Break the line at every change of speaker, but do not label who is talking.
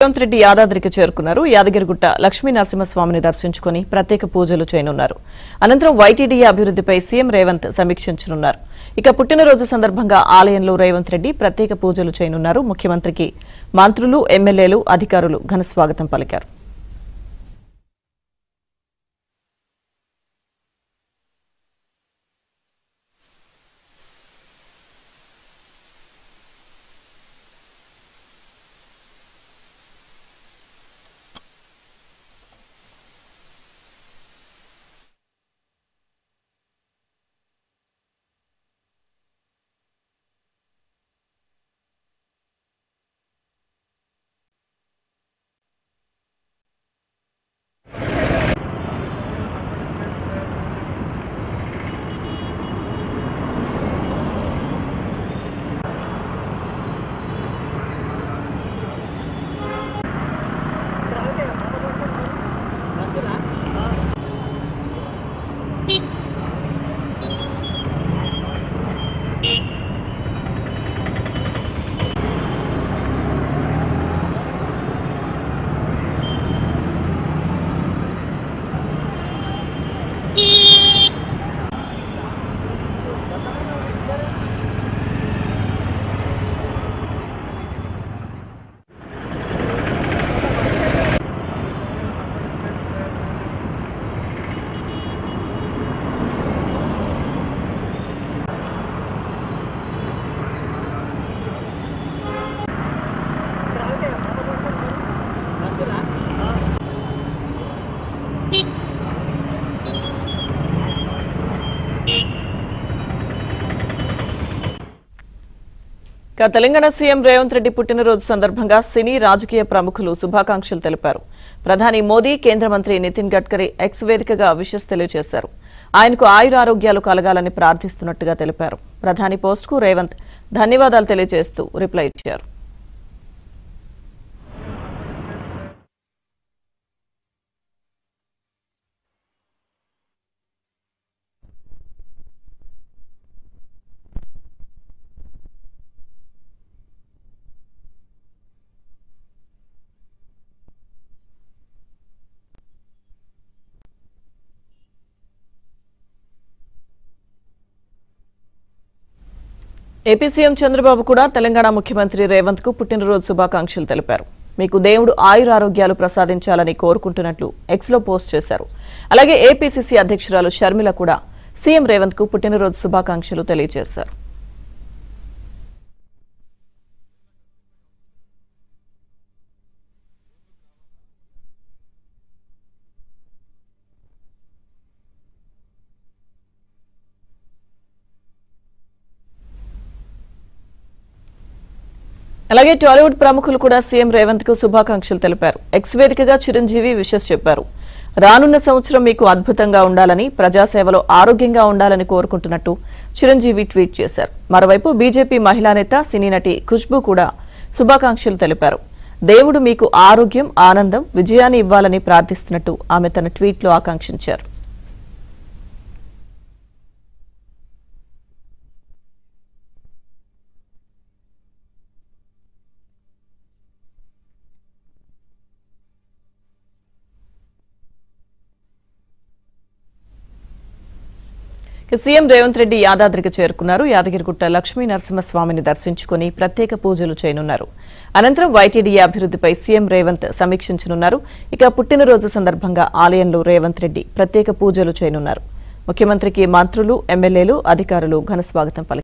రేవంత్ రెడ్డి యాదాద్రికి చేరుకున్నారు. యాదగిరిగుట్ట లక్ష్మీ నరసింహస్వామిని దర్శించుకుని ప్రత్యేక పూజలు చేయనున్నారు. అనంతరం వైటీడీ అభివృద్ధిపై సీఎం రేవంత్ సమీక్షించనున్నారు. ఇక పుట్టినరోజు సందర్భంగా ఆలయంలో రేవంత్ రెడ్డి ప్రత్యేక పూజలు చేయనున్నారు. ముఖ్యమంత్రికి మంత్రులు, ఎమ్మెల్యేలు, అధికారులు ఘన స్వాగతం పలికారు. తెలంగాణ సీఎం రేవంత్ రెడ్డి పుట్టినరోజు సందర్భంగా సినీ రాజకీయ ప్రముఖులు శుభాకాంక్షలు తెలిపారు. ప్రధాని మోదీ, కేంద్ర మంత్రి నితిన్ గడ్కరీ ఎక్స్ వేదికగా విషెస్ తెలియజేశారు. ఆయనకు ఆయురారోగ్యాలు కలగాలని ప్రార్థిస్తున్నట్టుగా తెలిపారు. ప్రధాని పోస్టుకు రేవంత్ ధన్యవాదాలు తెలియజేస్తూ రిప్లై ఇచ్చారు. ఏపీ సీఎం చంద్రబాబు కూడా తెలంగాణ ముఖ్యమంత్రి రేవంత్ కు పుట్టినరోజు శుభాకాంక్షలు తెలిపారు. మీకు దేవుడు ఆయురారోగ్యాలు ప్రసాదించాలని కోరుకుంటున్నట్లు ఎక్స్ లో పోస్ట్ చేశారు. అలాగే ఏపీసీసీ అధ్యక్షురాలు షర్మిల కూడా సీఎం రేవంత్ కు పుట్టినరోజు శుభాకాంక్షలు తెలియజేశారు. అలాగే టాలీవుడ్ ప్రముఖులు కూడా సీఎం రేవంత్ కు శుభాకాంక్షలు తెలిపారు. ఎక్స్ వేదికగా చిరంజీవి విషెస్ చెప్పారు. రానున్న సంవత్సరం మీకు అద్భుతంగా ఉండాలని, ప్రజాసేవలో ఆరోగ్యంగా ఉండాలని కోరుకుంటున్నట్టు చిరంజీవి ట్వీట్ చేశారు. మరోవైపు బీజేపీ మహిళా నేత, సినీ నటి ఖుష్బూ కూడా శుభాకాంక్షలు తెలిపారు. దేవుడు మీకు ఆరోగ్యం, ఆనందం, విజయాన్ని ఇవ్వాలని ప్రార్థిస్తున్నట్టు ఆమె తన ట్వీట్లో ఆకాంక్షించారు. సీఎం రేవంత్ రెడ్డి యాదాద్రికి చేరుకున్నారు. యాదగిరిగుట్ట లక్ష్మీ నరసింహస్వామిని దర్శించుకుని ప్రత్యేక పూజలు చేయనున్నారు. అనంతరం వైటీడీ అభివృద్ధిపై సీఎం రేవంత్ సమీక్షించనున్నారు. ఇక పుట్టినరోజు సందర్భంగా ఆలయంలో రేవంత్ రెడ్డి ప్రత్యేక పూజలు చేయనున్నారు. ముఖ్యమంత్రికి మంత్రులు, ఎమ్మెల్యేలు, అధికారులు ఘన స్వాగతం పలికారు.